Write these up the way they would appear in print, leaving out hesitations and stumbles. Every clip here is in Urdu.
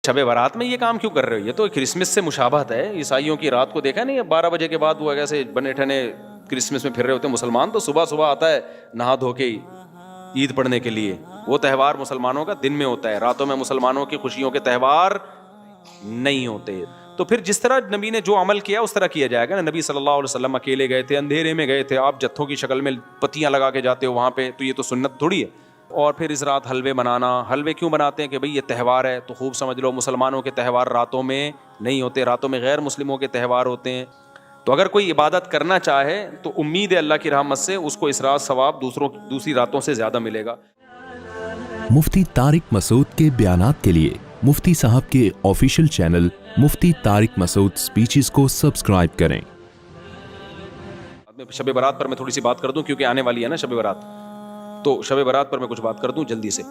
شب برات میں یہ کام کیوں کر رہے ہو؟ یہ تو کرسمس سے مشابہت ہے. عیسائیوں کی رات کو دیکھا نہیں 12 بجے کے بعد وہ کیسے بنے ٹھنے کرسمس میں پھر رہے ہوتے ہیں. مسلمان تو صبح صبح آتا ہے نہا دھو کے عید پڑھنے کے لیے. وہ تہوار مسلمانوں کا دن میں ہوتا ہے, راتوں میں مسلمانوں کی خوشیوں کے تہوار نہیں ہوتے. تو پھر جس طرح نبی نے جو عمل کیا اس طرح کیا جائے گا نا. نبی صلی اللہ علیہ وسلم اکیلے گئے تھے, اندھیرے میں گئے تھے, آپ جتھوں کی شکل میں پتیاں لگا کے جاتے ہو وہاں پہ, تو یہ تو سنت تھوڑی ہے. اور پھر اس رات حلوے بنانا. حلوے کیوں بناتے ہیں؟ کہ بھئی یہ تہوار ہے. تو خوب سمجھ لو مسلمانوں کے تہوار راتوں میں نہیں ہوتے, راتوں میں غیر مسلموں کے تہوار ہوتے ہیں. تو اگر کوئی عبادت کرنا چاہے تو امید ہے اللہ کی رحمت سے اس کو اس رات ثواب دوسری راتوں سے زیادہ ملے گا. مفتی طارق مسعود کے بیانات کے لیے مفتی صاحب کے آفیشیل چینل مفتی طارق مسعود سپیچز کو سبسکرائب کریں. شب برات پر میں تھوڑی سی بات کر دوں کیونکہ آنے والی ہے نا شب برات. تو شب برات پر میں کچھ بات کر دوں جلدی سے.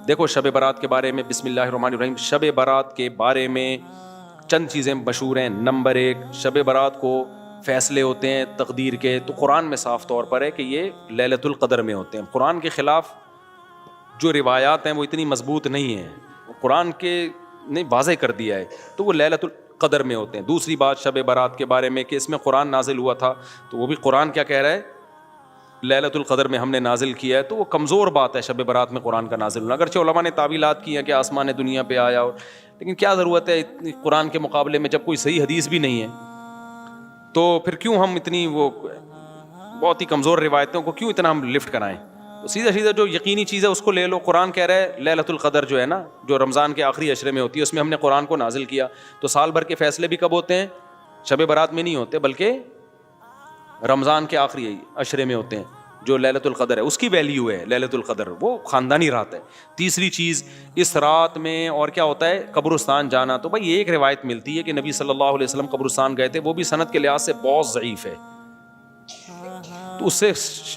دیکھو شب برات کے بارے میں بسم اللہ الرحمن الرحیم. شب برات کے بارے میں چند چیزیں مشہور ہیں. نمبر 1, شب برات کو فیصلے ہوتے ہیں تقدیر کے, تو قرآن میں صاف طور پر ہے کہ یہ لیلۃ القدر میں ہوتے ہیں. قرآن کے خلاف جو روایات ہیں وہ اتنی مضبوط نہیں ہیں, قرآن کے نے واضح کر دیا ہے, تو وہ لیلۃ القدر میں ہوتے ہیں. دوسری بات شب برات کے بارے میں کہ اس میں قرآن نازل ہوا تھا, تو وہ بھی قرآن کیا کہہ رہا ہے؟ لیلۃ القدر میں ہم نے نازل کیا ہے. تو وہ کمزور بات ہے شب برات میں قرآن کا نازل ہونا. اگرچہ علماء نے تعویلات کی ہیں کہ آسمان دنیا پہ آیا, لیکن کیا ضرورت ہے قرآن کے مقابلے میں جب کوئی صحیح حدیث بھی نہیں ہے, تو پھر کیوں ہم اتنی وہ بہت ہی کمزور روایتوں کو کیوں اتنا ہم لفٹ کرائیں؟ تو سیدھا جو یقینی چیز ہے اس کو لے لو. قرآن کہہ رہا ہے لیلۃ القدر جو ہے نا, جو رمضان کے آخری عشرے میں ہوتی ہے, اس میں ہم نے قرآن کو نازل کیا. تو سال بھر کے فیصلے بھی کب ہوتے ہیں؟ شب برات میں نہیں ہوتے, بلکہ رمضان کے آخری عشرے میں ہوتے ہیں. جو لیلۃ القدر ہے اس کی ویلیو ہے لیلۃ القدر, وہ خاندانی رات ہے. تیسری چیز اس رات میں اور کیا ہوتا ہے؟ قبرستان جانا. تو بھائی ایک روایت ملتی ہے کہ نبی صلی اللہ علیہ وسلم قبرستان گئے تھے, وہ بھی سند کے لحاظ سے بہت ضعیف ہے, تو اس سے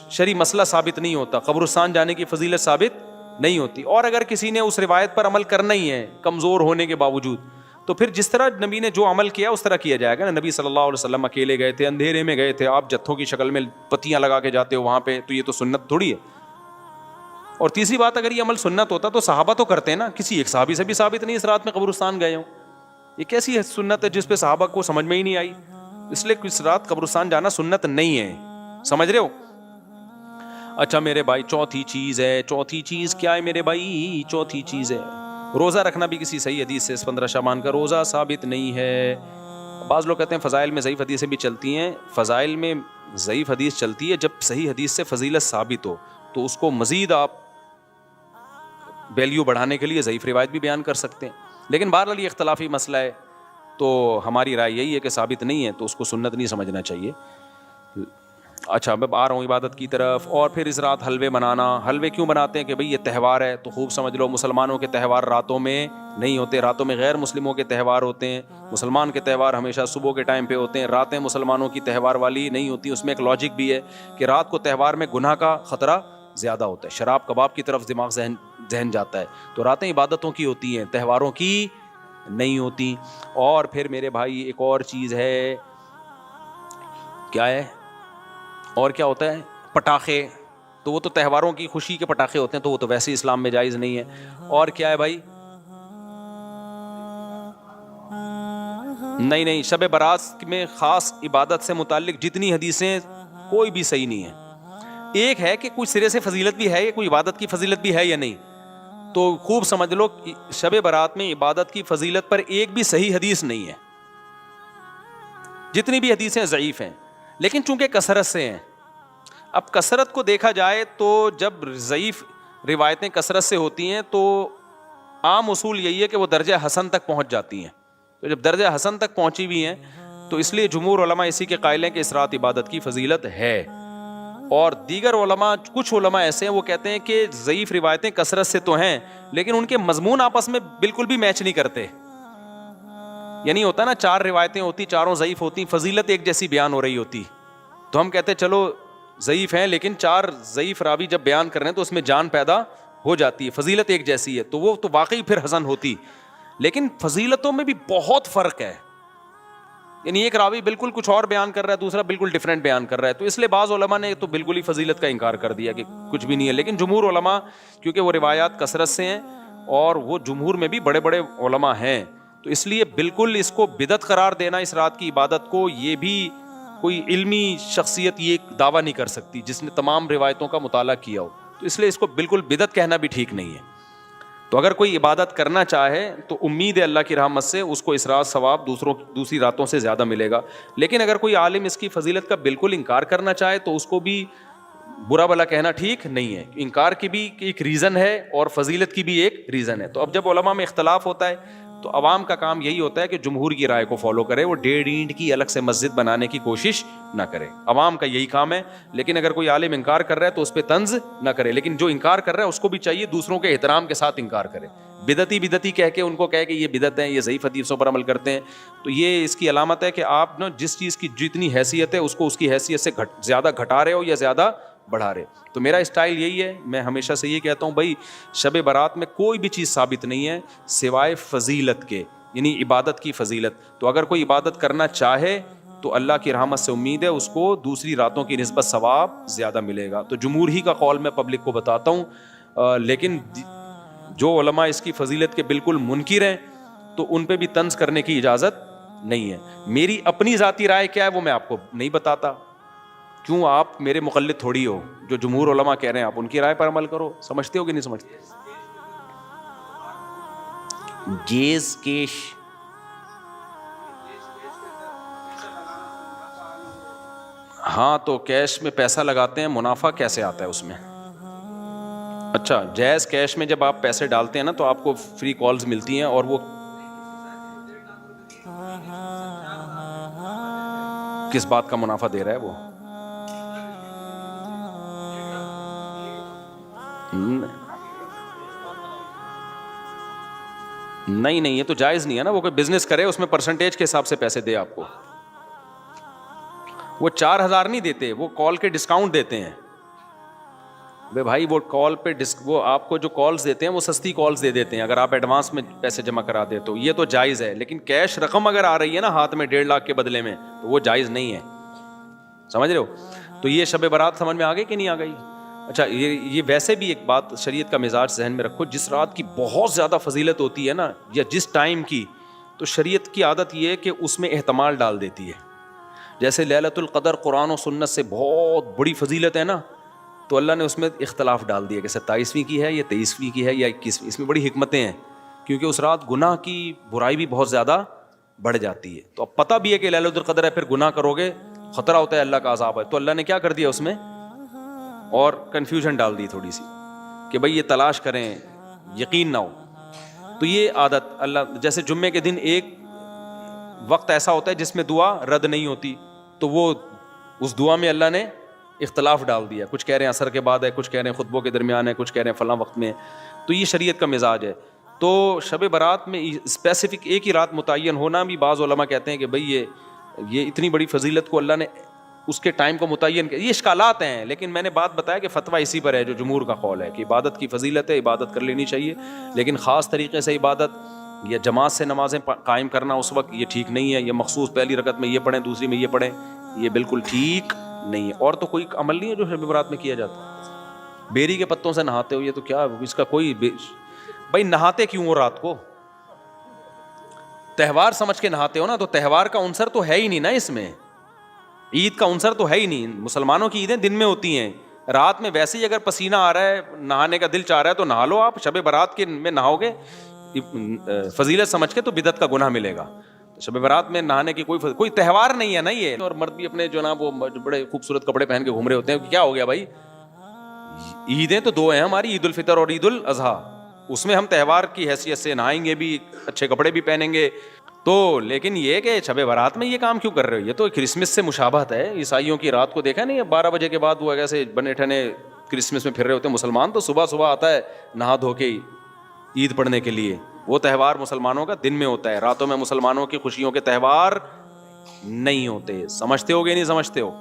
شرعی مسئلہ ثابت نہیں ہوتا, قبرستان جانے کی فضیلت ثابت نہیں ہوتی. اور اگر کسی نے اس روایت پر عمل کرنا ہی ہے کمزور ہونے کے باوجود, تو پھر جس طرح نبی نے جو عمل کیا اس طرح کیا جائے گا نا. نبی صلی اللہ علیہ وسلم اکیلے گئے تھے, اندھیرے میں گئے تھے, آپ جتھوں کی شکل میں پتیاں لگا کے جاتے ہو وہاں پہ, تو یہ تو سنت تھوڑی ہے. اور تیسری بات, اگر یہ عمل سنت ہوتا تو صحابہ تو کرتے ہیں نا, کسی ایک صحابی سے بھی ثابت نہیں اس رات میں قبرستان گئے ہوں. یہ کیسی سنت ہے جس پہ صحابہ کو سمجھ میں ہی نہیں آئی؟ اس لیے اس رات قبرستان جانا سنت نہیں ہے, سمجھ رہے ہو؟ اچھا میرے بھائی, چوتھی چیز کیا ہے میرے بھائی؟ چوتھی چیز ہے روزہ رکھنا. بھی کسی صحیح حدیث سے 15 شعبان کا روزہ ثابت نہیں ہے. بعض لوگ کہتے ہیں فضائل میں ضعیف حدیثیں بھی چلتی ہیں. فضائل میں ضعیف حدیث چلتی ہے جب صحیح حدیث سے فضیلت ثابت ہو, تو اس کو مزید آپ ویلیو بڑھانے کے لیے ضعیف روایت بھی بیان کر سکتے ہیں. لیکن بہرحال یہ اختلافی مسئلہ ہے, تو ہماری رائے یہی ہے کہ ثابت نہیں ہے تو اس کو سنت نہیں سمجھنا چاہیے. اچھا میں آ رہا ہوں عبادت کی طرف. اور پھر اس رات حلوے بنانا. حلوے کیوں بناتے ہیں؟ کہ بھئی یہ تہوار ہے. تو خوب سمجھ لو مسلمانوں کے تہوار راتوں میں نہیں ہوتے, راتوں میں غیر مسلموں کے تہوار ہوتے ہیں. مسلمان کے تہوار ہمیشہ صبح کے ٹائم پہ ہوتے ہیں, راتیں مسلمانوں کی تہوار والی نہیں ہوتی. اس میں ایک لاجک بھی ہے کہ رات کو تہوار میں گناہ کا خطرہ زیادہ ہوتا ہے, شراب کباب کی طرف دماغ ذہن جاتا ہے. تو راتیں عبادتوں کی ہوتی ہیں, تہواروں کی نہیں ہوتی. اور پھر میرے بھائی ایک اور چیز ہے, کیا ہے اور کیا ہوتا ہے؟ پٹاخے. تو وہ تو تہواروں کی خوشی کے پٹاخے ہوتے ہیں, تو وہ تو ویسے اسلام میں جائز نہیں ہے. اور کیا ہے بھائی؟ نہیں, شب برات میں خاص عبادت سے متعلق جتنی حدیثیں کوئی بھی صحیح نہیں ہے. ایک ہے کہ کوئی سرے سے فضیلت بھی ہے, یا کوئی عبادت کی فضیلت بھی ہے یا نہیں. تو خوب سمجھ لو شب برات میں عبادت کی فضیلت پر ایک بھی صحیح حدیث نہیں ہے. جتنی بھی حدیثیں ضعیف ہیں, لیکن چونکہ کثرت سے ہیں. اب کثرت کو دیکھا جائے تو جب ضعیف روایتیں کثرت سے ہوتی ہیں تو عام اصول یہی ہے کہ وہ درجہ حسن تک پہنچ جاتی ہیں. تو جب درجہ حسن تک پہنچی بھی ہیں تو اس لیے جمہور علماء اسی کے قائل ہیں کہ اس رات عبادت کی فضیلت ہے. اور دیگر علماء, کچھ علماء ایسے ہیں وہ کہتے ہیں کہ ضعیف روایتیں کثرت سے تو ہیں, لیکن ان کے مضمون آپس میں بالکل بھی میچ نہیں کرتے. یعنی ہوتا نا 4 روایتیں ہوتی, چاروں ضعیف ہوتی, فضیلت ایک جیسی بیان ہو رہی ہوتی. تو ہم کہتے چلو ضعیف ہیں, لیکن 4 ضعیف راوی جب بیان کر رہے ہیں تو اس میں جان پیدا ہو جاتی ہے, فضیلت ایک جیسی ہے, تو وہ تو واقعی پھر حسن ہوتی. لیکن فضیلتوں میں بھی بہت فرق ہے. یعنی ایک راوی بالکل کچھ اور بیان کر رہا ہے, دوسرا بالکل ڈیفرنٹ بیان کر رہا ہے. تو اس لیے بعض علماء نے تو بالکل ہی فضیلت کا انکار کر دیا کہ کچھ بھی نہیں ہے. لیکن جمہور علماء کیونکہ وہ روایات کثرت سے ہیں اور وہ جمہور میں بھی بڑے بڑے علماء ہیں. تو اس لیے بالکل اس کو بدعت قرار دینا اس رات کی عبادت کو, یہ بھی کوئی علمی شخصیت یہ دعویٰ نہیں کر سکتی جس نے تمام روایتوں کا مطالعہ کیا ہو. تو اس لیے اس کو بالکل بدعت کہنا بھی ٹھیک نہیں ہے. تو اگر کوئی عبادت کرنا چاہے تو امید ہے اللہ کی رحمت سے اس کو اس رات ثواب دوسری راتوں سے زیادہ ملے گا. لیکن اگر کوئی عالم اس کی فضیلت کا بالکل انکار کرنا چاہے تو اس کو بھی برا بھلا کہنا ٹھیک نہیں ہے. انکار کی بھی ایک ریزن ہے اور فضیلت کی بھی ایک ریزن ہے. تو اب جب علماء میں اختلاف ہوتا ہے تو عوام کا کام یہی ہوتا ہے کہ جمہور کی رائے کو فالو کرے, وہ 1.5 اینٹ کی الگ سے مسجد بنانے کی کوشش نہ کرے. عوام کا یہی کام ہے. لیکن اگر کوئی عالم انکار کر رہا ہے تو اس پہ طنز نہ کرے, لیکن جو انکار کر رہا ہے اس کو بھی چاہیے دوسروں کے احترام کے ساتھ انکار کرے. بدعتی کہہ کے ان کو کہے کہ یہ بدعت ہیں, یہ ضعیف حدیثوں پر عمل کرتے ہیں, تو یہ اس کی علامت ہے کہ آپ نا جس چیز کی جتنی حیثیت ہے اس کو اس کی حیثیت سے زیادہ گھٹا رہے ہو یا زیادہ بڑھا رہے. تو میرا اسٹائل یہی ہے, میں ہمیشہ سے یہ کہتا ہوں بھائی شب برات میں کوئی بھی چیز ثابت نہیں ہے سوائے فضیلت کے, یعنی عبادت کی فضیلت. تو اگر کوئی عبادت کرنا چاہے تو اللہ کی رحمت سے امید ہے اس کو دوسری راتوں کی نسبت ثواب زیادہ ملے گا. تو جمہور ہی کا قول میں پبلک کو بتاتا ہوں, لیکن جو علماء اس کی فضیلت کے بالکل منکر ہیں تو ان پہ بھی طنز کرنے کی اجازت نہیں ہے. میری اپنی ذاتی رائے کیا ہے وہ میں آپ کو نہیں بتاتا, کیوں آپ میرے مقلد تھوڑی ہو. جو جمہور علماء کہہ رہے ہیں آپ ان کی رائے پر عمل کرو. سمجھتے ہو کہ نہیں سمجھتے؟ جیز کیش ہاں, تو کیش میں پیسہ لگاتے ہیں, منافع کیسے آتا ہے اس میں؟ اچھا, جائز کیش میں جب آپ پیسے ڈالتے ہیں نا تو آپ کو فری کالز ملتی ہیں, اور وہ کس بات کا منافع دے رہا ہے وہ؟ نہیں, یہ تو جائز نہیں ہے نا. وہ کوئی بزنس کرے اس میں پرسنٹیج کے حساب سے پیسے دے آپ کو. وہ 4,000 نہیں دیتے, وہ کال کے ڈسکاؤنٹ دیتے ہیں. بھائی وہ کال پہ وہ آپ کو جو کالز دیتے ہیں وہ سستی کالز دے دیتے ہیں اگر آپ ایڈوانس میں پیسے جمع کرا دیں تو. یہ تو جائز ہے, لیکن کیش رقم اگر آ رہی ہے نا ہاتھ میں 1.5 لاکھ کے بدلے میں تو وہ جائز نہیں ہے. سمجھ رہے ہو؟ تو یہ شب برات سمجھ میں آ گئی کہ نہیں آ گئی؟ اچھا, یہ ویسے بھی ایک بات شریعت کا مزاج ذہن میں رکھو, جس رات کی بہت زیادہ فضیلت ہوتی ہے نا یا جس ٹائم کی, تو شریعت کی عادت یہ ہے کہ اس میں احتمال ڈال دیتی ہے. جیسے لیلۃ القدر قرآن و سنت سے بہت بڑی فضیلت ہے نا, تو اللہ نے اس میں اختلاف ڈال دیا کہ 27ویں کی ہے یا 23ویں کی ہے یا 21ویں. اس میں بڑی حکمتیں ہیں, کیونکہ اس رات گناہ کی برائی بھی بہت زیادہ بڑھ جاتی ہے. تو اب پتہ بھی ہے کہ لیلۃ القدر ہے, پھر گناہ کرو گے خطرہ ہوتا ہے اللہ کا عذاب ہے. تو اللہ نے کیا کر دیا اس میں, اور کنفیوژن ڈال دی تھوڑی سی کہ بھئی یہ تلاش کریں, یقین نہ ہو. تو یہ عادت اللہ, جیسے جمعے کے دن ایک وقت ایسا ہوتا ہے جس میں دعا رد نہیں ہوتی, تو وہ اس دعا میں اللہ نے اختلاف ڈال دیا. کچھ کہہ رہے ہیں عصر کے بعد ہے, کچھ کہہ رہے ہیں خطبوں کے درمیان ہے, کچھ کہہ رہے ہیں فلاں وقت میں. تو یہ شریعت کا مزاج ہے. تو شب برات میں اسپیسیفک ایک ہی رات متعین ہونا بھی, بعض علماء کہتے ہیں کہ بھئی یہ اتنی بڑی فضیلت کو اللہ نے اس کے ٹائم کو متعین کیا. یہ اشکالات ہیں, لیکن میں نے بات بتایا کہ فتویٰ اسی پر ہے جو جمہور کا قول ہے کہ عبادت کی فضیلت ہے, عبادت کر لینی چاہیے, لیکن خاص طریقے سے عبادت یا جماعت سے نمازیں قائم کرنا اس وقت یہ ٹھیک نہیں ہے. یہ مخصوص پہلی رکعت میں یہ پڑھیں, دوسری میں یہ پڑھیں, یہ بالکل ٹھیک نہیں ہے. اور تو کوئی عمل نہیں ہے جو شب برات میں کیا جاتا. بیری کے پتوں سے نہاتے ہو, یہ تو کیا اس کا کوئی بھائی نہاتے کیوں ہو رات کو؟ تہوار سمجھ کے نہاتے ہو نا, تو تہوار کا عنصر تو ہے ہی نہیں نا اس میں, عید کا عنصر تو ہے ہی نہیں. مسلمانوں کی عیدیں دن میں ہوتی ہیں, رات میں ویسے ہی اگر پسینہ آ رہا ہے, نہانے کا دل چاہ رہا ہے تو نہا لو. آپ شب برات کے میں نہاؤ گے فضیلت سمجھ کے تو بدعت کا گناہ ملے گا. شب برات میں نہانے کی کوئی تہوار نہیں ہے نا یہ. اور مرد بھی اپنے جو نا وہ بڑے خوبصورت کپڑے پہن کے گھوم رہے ہوتے ہیں, کیا ہو گیا بھائی؟ عیدیں تو 2 ہیں ہماری, عید الفطر اور عید الاضحیٰ. اس میں ہم تہوار کی حیثیت سے نہائیں گے بھی, اچھے کپڑے بھی پہنیں گے. تو لیکن یہ کہ شب برات میں یہ کام کیوں کر رہے ہو؟ یہ تو کرسمس سے مشابہت ہے. عیسائیوں کی رات کو دیکھا نہیں, 12 بجے کے بعد وہ ایسے بنے ٹھنے کرسمس میں پھر رہے ہوتے ہیں. مسلمان تو صبح صبح آتا ہے نہا دھو کے عید پڑھنے کے لیے. وہ تہوار مسلمانوں کا دن میں ہوتا ہے, راتوں میں مسلمانوں کی خوشیوں کے تہوار نہیں ہوتے. سمجھتے ہو گے نہیں سمجھتے ہو؟